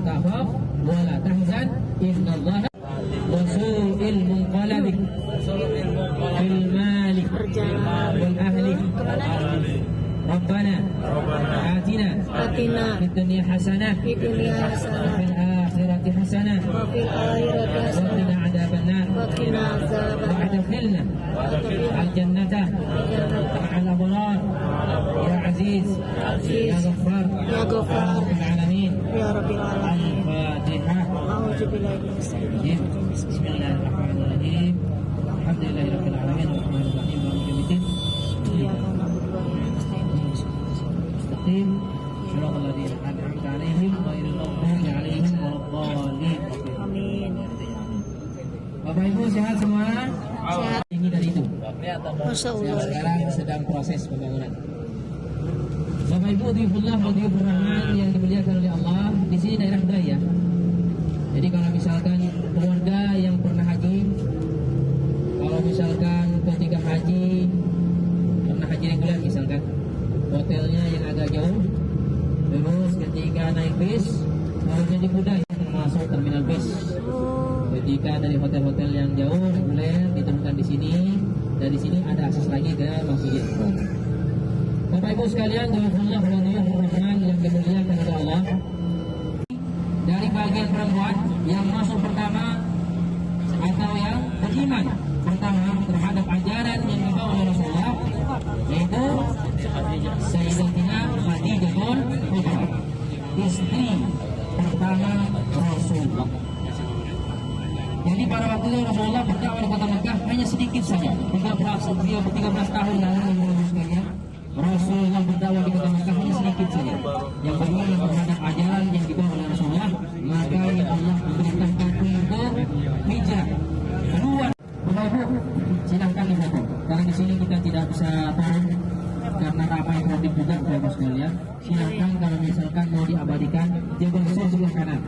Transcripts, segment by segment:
takhaf wa la tahzan innallaha wasu'il munqalabik fil malik wal ahli. Rabbana atina fid dunya hasanah wa fil akhirati hasanah wa qina adzabannar wa adkhilna al-jannata ma'al abrar ya aziz ya ghaffar ya rabbil alamin ya rabbil alamin. Al-Fatihah. Bismillahirrahmanirrahim. Alhamdulillahirabbil alamin arrahmanir rahim maliki yaumiddin. Shiratal ladzina an'amta 'alaihim ghairil maghdubi 'alaihim waladdallin. Amin. Bapak Ibu sehat semua? Sehat. Ini dari itu. Masyaallah. Sekarang sedang proses pembangunan. Bapak Ibu Dhifullah wa Dhifur Rahman yang dimuliakan oleh Allah, di sini daerah Budaya. Jadi kalau misalkan keluarga yang pernah haji, kalau misalkan ketika haji pernah haji reguler misalkan, hotelnya yang agak jauh, terus ketika naik bis harusnya di Kuda termasuk terminal bis. Ketika dari hotel-hotel yang jauh reguler ditemukan di sini, dari sini ada akses lagi ke masjid. Bapak Ibu sekalian, Dhifullah wa Dhifur Rahman yang dimuliakan oleh Allah, dari bagian perempuan yang masuk pertama atau yang beriman pertama terhadap ajaran yang dibawa oleh Rasulullah, yaitu Sayyidatina Khadijatul Kubra, istri pertama Rasulullah. Jadi pada waktu itu Rasulullah berdakwah di kota Mekah hanya sedikit saja, 13 tahun lalu sekalian. Rasulullah berdakwah di kota Mekah hanya sedikit saja yang beriman terhadap ajaran yang dibawa oleh Rasulullah, maka Allah memerintahkan untuk hijrah keluar. Bapak Ibu silahkan difoto, karena di sini kita tidak bisa turun karena ramai produk juga Bapak Ibu sekalian. Silahkan kalau misalkan mau diabadikan Jabal Sur sebelah kanan,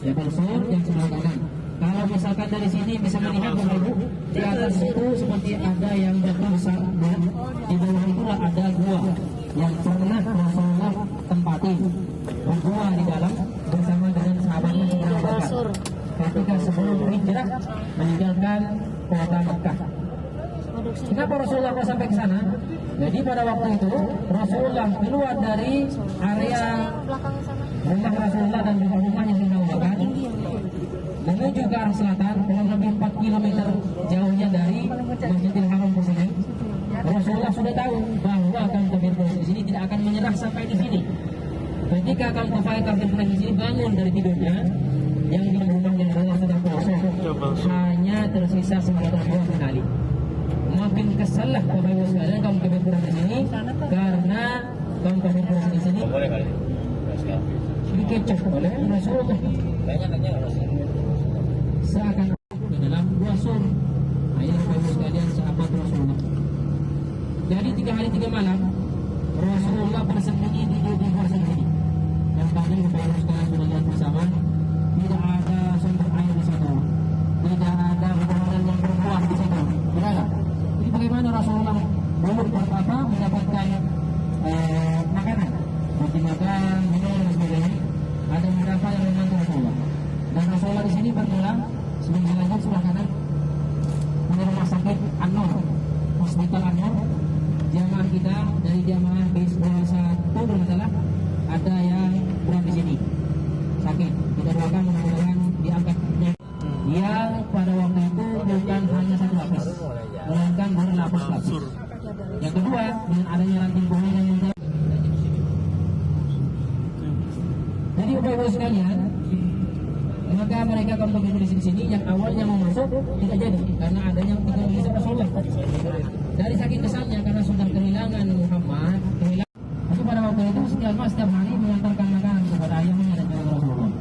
Jabal Sur yang sebelah kanan. Kalau misalkan dari sini bisa melihat Bapak Ibu, di atas itu seperti ada yang besar, di bawah itulah ada gua yang pernah Rasulullah tempati, bergua di dalam bersama dengan sahabatnya Abu Bakar ketika sebelum hijrah meninggalkan kota Mekah. Kenapa Rasulullah kok sampai ke sana? Jadi pada waktu itu Rasulullah keluar dari area rumah Rasulullah dan rumah yang Abu Bakar menuju ke arah selatan, kurang lebih 4 km jauhnya dari Masjidil Haram ke sini. Rasulullah sudah tahu bahwa kaum kafir Quraisy di sini tidak akan menyerah sampai di sini. Ketika kaum kafir Quraisy di sini bangun dari tidurnya, yang di rumahnya Rasulullah sedang kosong, hanya tersisa 92 kali. Makin kesalah Bapak Ibu sekalian kaum kafir Quraisy di sini, karena kaum kafir Quraisy di sini dikecoh oleh Rasulullah. Seakan ke dalam 2 sur. Ayah Bapak Ibu sekalian sahabat Rasulullah. Jadi 3 hari 3 malam Rasulullah bersembunyi di luar sini. Yang tadi Bapak Ibu sekalian sudah lihat bersama, tidak ada sumber air di situ, tidak ada pepohonan yang berbuah di situ. Tidak. Jadi bagaimana Rasulullah belum mendapatkan makanan, roti makan, minum dan sebagainya. Ada beberapa yang membantu Rasulullah. Dan Rasulullah di sini berpulang sebentar lagi sebelah kanan di rumah sakit An-Nur, Hospital An-Nur. Jamaah kita dari jamaah bis 21 bermasalah, ada yang kurang di sini sakit. Kita doakan mudah-mudahan diangkatnya. Yang pada waktu itu bukan hanya 1 lapis, melainkan berlapis-lapis. Yang kedua, dengan adanya ranting pohon yang muncul. Jadi Bapak Ibu sekalian, maka mereka kaum kafir di sini yang awalnya mau masuk tidak jadi karena adanya tiga mujizat Rasulullah. Dari saking kesalnya karena sudah kehilangan Muhammad, tapi pada waktu itu setiap hari mengantarkan makanan kepada ayahnya dan kepada Rasulullah.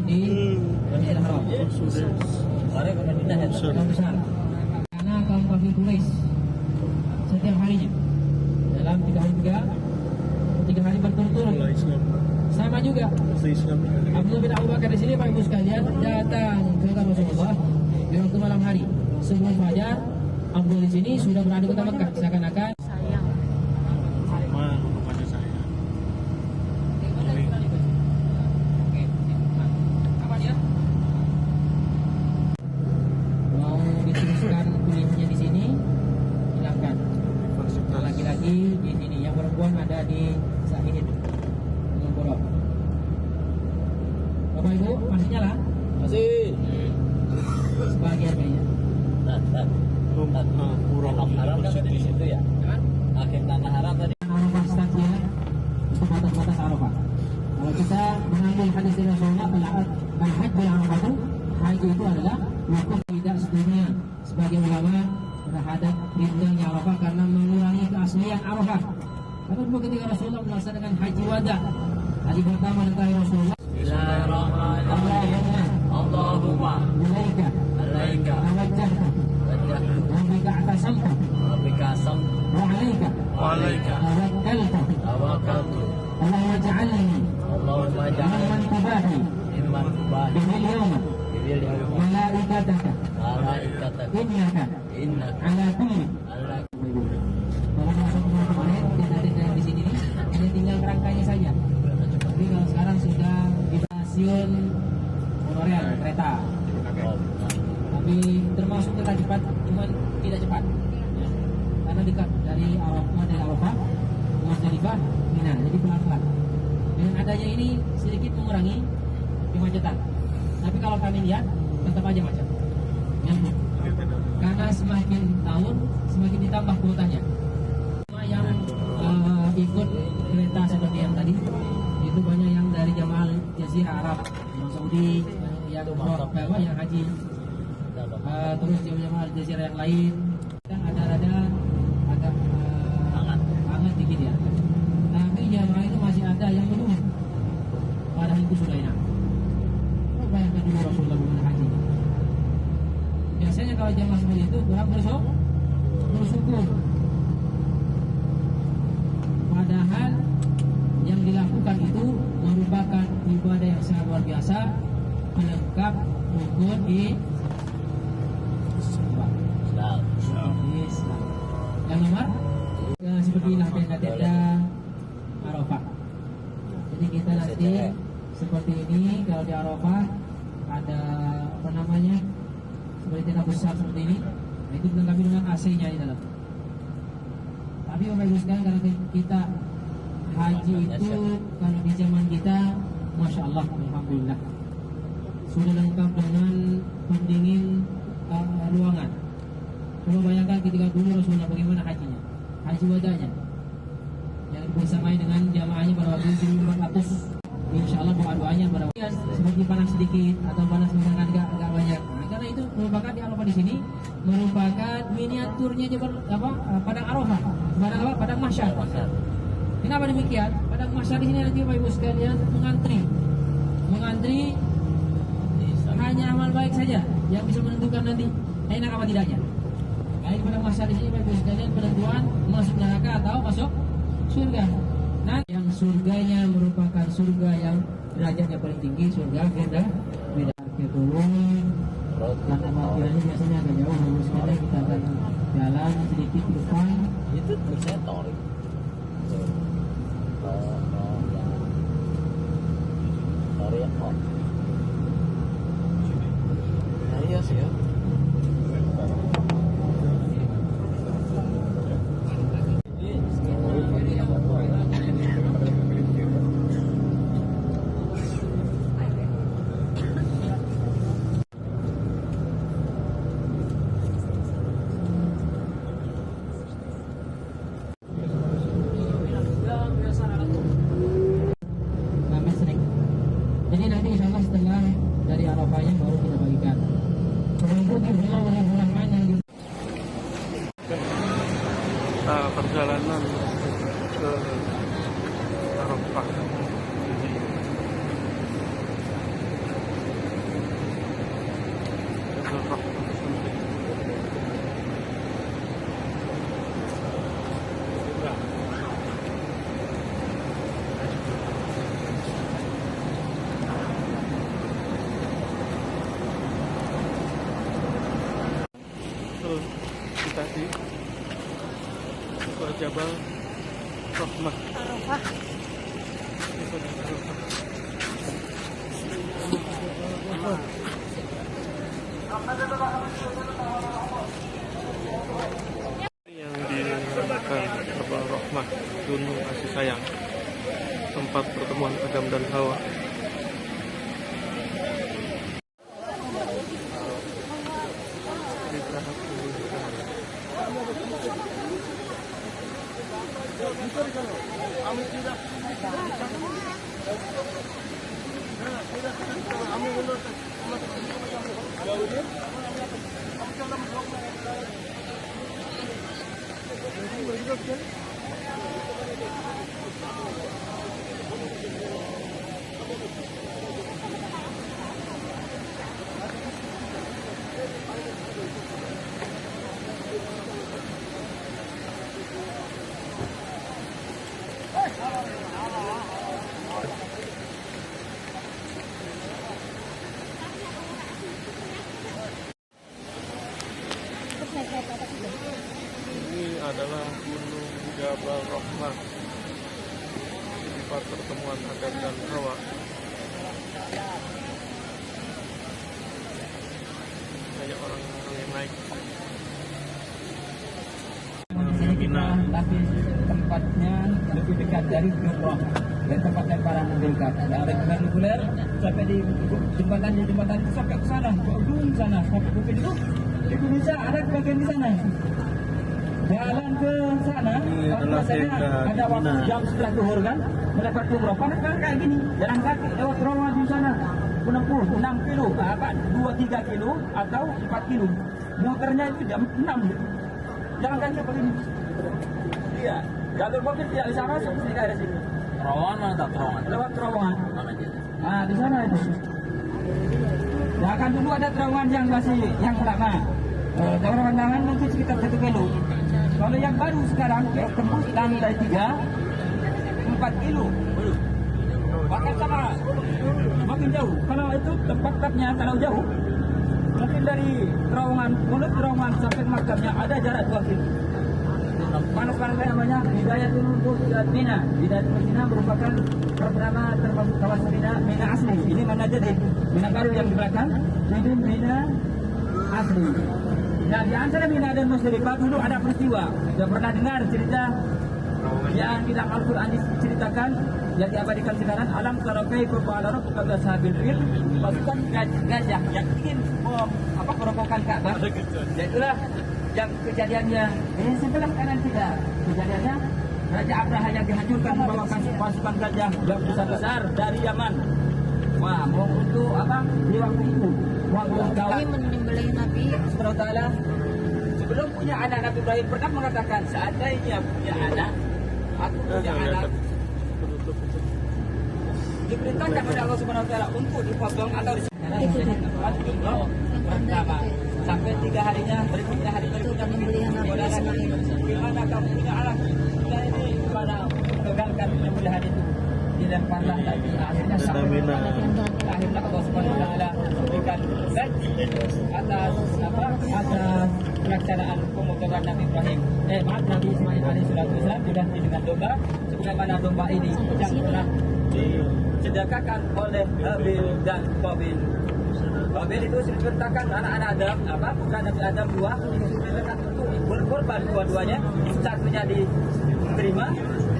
Di Masjidil Haram. Besar. Karena kaum kafir Quraisy setiap harinya dalam 3 hari berturut-turut sama juga Abdullah bin Abu Bakar di sini Pak Ibu sekalian datang ke Rasulullah di waktu malam hari sebelum fajar. Abdul di sini sudah berada di kota Mekah, seakan-akan sayang. Ibu masih nyala? Masih. Sebagian kayaknya. Tanah haram kan tadi di situ ya. Akhir tanah haram tadi. Arafah saja itu batas-batas Arafah. Kalau kita mengambil hadis dari Rasulullah, al-hajj Arafah itu, haji itu adalah wukuf tidak sedunia sebagai ulama terhadap tinggalnya Arafah karena mengurangi keaslian Arafah. Tapi ketika Rasulullah melaksanakan haji wada, haji pertama dari Rasulullah, Allahumma alaika tawajjahtu wa bika atasamtu wa alaika tawakkaltu Allahumma ja'alni mimman tubahi bihil yawma malaikataka innaka ala kulli. Kalau masuk kemarin tenda-tenda di sini hanya tinggal kerangkanya saja. Tapi kalau sekarang sudah di stasiun monorail kereta. Tapi termasuk kereta cepat, cuman tidak cepat. Karena dekat dari Arafah, Muzdalifah, Mina, jadi pelan-pelan. Dengan adanya ini sedikit mengurangi kemacetan. Tapi kalau kami lihat tetap aja macet. Karena semakin tahun semakin ditambah kuotanya. Yang ikut kereta seperti yang tadi itu banyak yang dari jamaah Jazirah Arab, yang Saudi, yang haji, terus jamaah Jazirah yang lain. Ada agak hangat dikit ya. Tapi jamaah itu masih ada yang belum. Padahal itu sudah enak. Bayangkan dulu Rasulullah bukan haji. Biasanya kalau jamaah seperti itu kurang bersyukur. Padahal yang dilakukan itu merupakan ibadah yang sangat luar biasa, pelengkap rukun Islam. Yang nomor seperti inilah tenda-tenda Arafah. Jadi kita nanti seperti ini kalau di Arafah ada apa namanya seperti tenda besar seperti ini. Nah, itu dilengkapi dengan AC-nya di dalam. Tapi Bapak Ibu sekalian, kalau kita haji itu kalau di zaman kita, masya Allah, alhamdulillah sudah lengkap dengan pendingin ruangan. Coba bayangkan ketika dulu Rasulullah bagaimana hajinya, haji wadanya, yang bersamai dengan jamaahnya pada waktu 1400. Insya Allah doa-doanya pada waktu seperti panas sedikit atau panas menggunakan agak banyak. Nah, karena itu merupakan di Arafah di sini merupakan miniaturnya padang Arafah, padang mahsyar. Kenapa demikian? Padang mahsyar di sini nanti Bapak Ibu sekalian mengantri hanya amal baik saja yang bisa menentukan nanti enak apa tidaknya. Baik padang mahsyar di sini Bapak Ibu sekalian penentuan masuk neraka atau masuk surga. Nah, yang surganya merupakan surga yang derajatnya paling tinggi, surga beda turun. Dan akhirnya biasanya agak jauh, Bapak sekalian kita akan jalan sedikit ke depan. Itu tulisannya Tori. Tori ya kok. Nah, iya sih ya. Jadi nanti insya Allah setelah dari Arafahnya baru kita bagikan. Perjalanan ke Arafah. Kita di Jabal Rahmah Arafah. Yang dinamakan Jabal Rahmah, Gunung Kasih Sayang, tempat pertemuan Adam dan Hawa. adalah Gunung Jabal Rahmah, tempat pertemuan Adam dan Hawa. Banyak orang yang naik. Sini kita tapi tempatnya lebih dekat dari Jumrah dan tempat lemparan lebih dekat. Dari reguler sampai di jembatan itu sampai ke sana, ke ujung sana, sampai ke itu. Di Indonesia ada bagian di sana. Jalan ke sana, kalau sana ada waktu jam setelah zuhur kan, melepas Jumrah. Panas kan kayak gini, jalan kaki lewat terowongan di sana. Menempuh 6 kilo, 2-3 kilo atau 4 kilo. Muternya itu jam 6. Jangan kan seperti ini. Iya, jalur mobil tidak bisa masuk sini ke daerah sini. Terowongan mana tak terowongan? Lewat terowongan. Mana aja? Nah, di sana itu. Nah, kan dulu ada terowongan yang masih yang lama. Terowongan tangan mungkin sekitar 1 kilo. Kalau yang baru sekarang tembus dari 3, 4 kilo. Bahkan sama makin jauh. Kalau itu tempat-tempatnya kalau jauh, mungkin dari terowongan mulut terowongan sampai maktabnya ada jarak 2 kilo. Panas-panas namanya Hidayatul Mina. Hidayatul Mina merupakan pertama termasuk kawasan Mina asli. Ini mana jadi? Mina baru yang di belakang. Ini Mina asli. Nah, di antara Mina dan Musdalifah dulu ada peristiwa. Sudah pernah dengar cerita yang di dalam Al-Quran diceritakan, yang diabadikan sekarang, alam tarakai fa'ala rabbuka bi ashabil fil, pasukan gajah yang ingin merobohkan Ka'bah. Itulah yang kejadiannya sebelah kanan kita. Kejadiannya Raja Abraha yang dihancurkan membawakan pasukan gajah yang besar-besar dari Yaman. Wah, mau untuk apa? Di waktu itu, waktu Ini menyembelih Nabi. Subhanahu wa ta'ala sebelum punya anak, Nabi Ibrahim pernah mengatakan, seandainya punya anak, aku punya anak, diperintahkan oleh Allah Subhanahu wa ta'ala untuk dipotong atau disembelih pertama sampai 3 harinya, berikutnya hari berikutnya gimana kamu punya anak, kita ini pada gagalkan penyembelihan itu, dilemparlah lagi, akhirnya sampai akhirnya Allah Subhanahu wa ta'ala memberikan atas atas pelaksanaan pemotongan Nabi Ibrahim, Nabi Ismail alaihissalam diganti dengan domba, sebagaimana domba ini yang pernah disedekahkan oleh Habil dan Qabil. Qabil itu diceritakan anak-anak Adam, bukan Nabi Adam 2, diceritakan untuk berkorban dua-duanya, satunya diterima,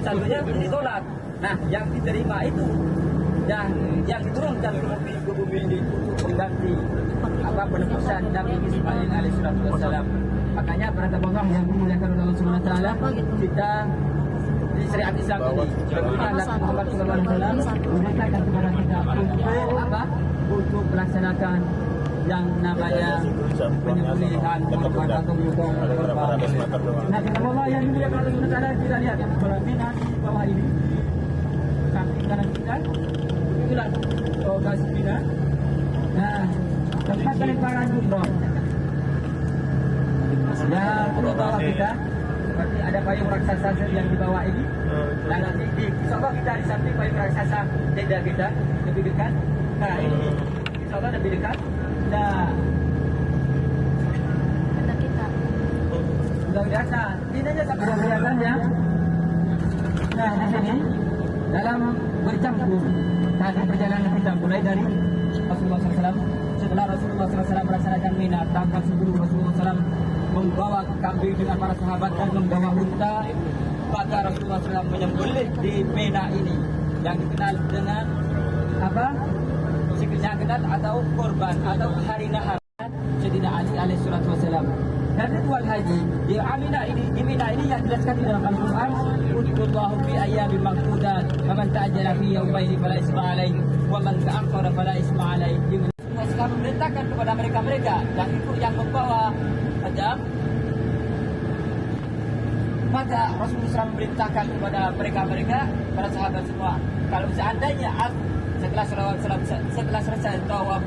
satunya ditolak. Nah, yang diterima itu yang diturunkan ke bumi ini untuk mengganti penebusan Nabi Ismail alaihissalam. Makanya para tabalah yang dimuliakan oleh Allah Subhanahu wa taala, kita di syariat Islam ini tentunya Muhammad sallallahu alaihi wasallam memerintahkan kepada kita untuk melaksanakan yang namanya penyembelihan korban atau memotong korban. Nah, tabalah yang dimuliakan oleh Allah Subhanahu wa taala, kita lihat Mina di bawah ini, samping kanan kita itulah lokasi Mina. Nah, tempat pelemparan jumroh. Ya, perlu bawa kita. Berarti ada payung raksasa yang di bawah ini. Dan nanti insyaAllah kita di samping payung raksasa tenda kita lebih dekat. Nah, ini insyaAllah lebih dekat. Nah, Tenda kita. sudah biasa. Ini aja tak kelihatan ya. Nah, di sini dalam bercampur tadi perjalanan kita mulai dari Rasulullah SAW. Setelah Rasulullah SAW melaksanakan Mina, tanggal 10 Rasulullah SAW membawa kambing dengan para sahabat dan membawa unta. Maka Rasulullah SAW menyembelih di Mina ini yang dikenal dengan Sikijagenat atau korban atau hari nahar. Sayyidina Ali alaihissalatu wassalam. Dan ritual haji di Mina ini yang dijelaskan di dalam Al-Quran, Udhkurullahu fi ayyamin ma'dudat, faman ta'ajjala fi yawmaini fala isma alaihi wa man ta'akhkhara fala isma alaihi. Rasulullah memerintahkan kepada mereka yang membawa Adam, maka Rasulullah SAW memerintahkan kepada mereka para sahabat semua, kalau seandainya setelah selesai tawaf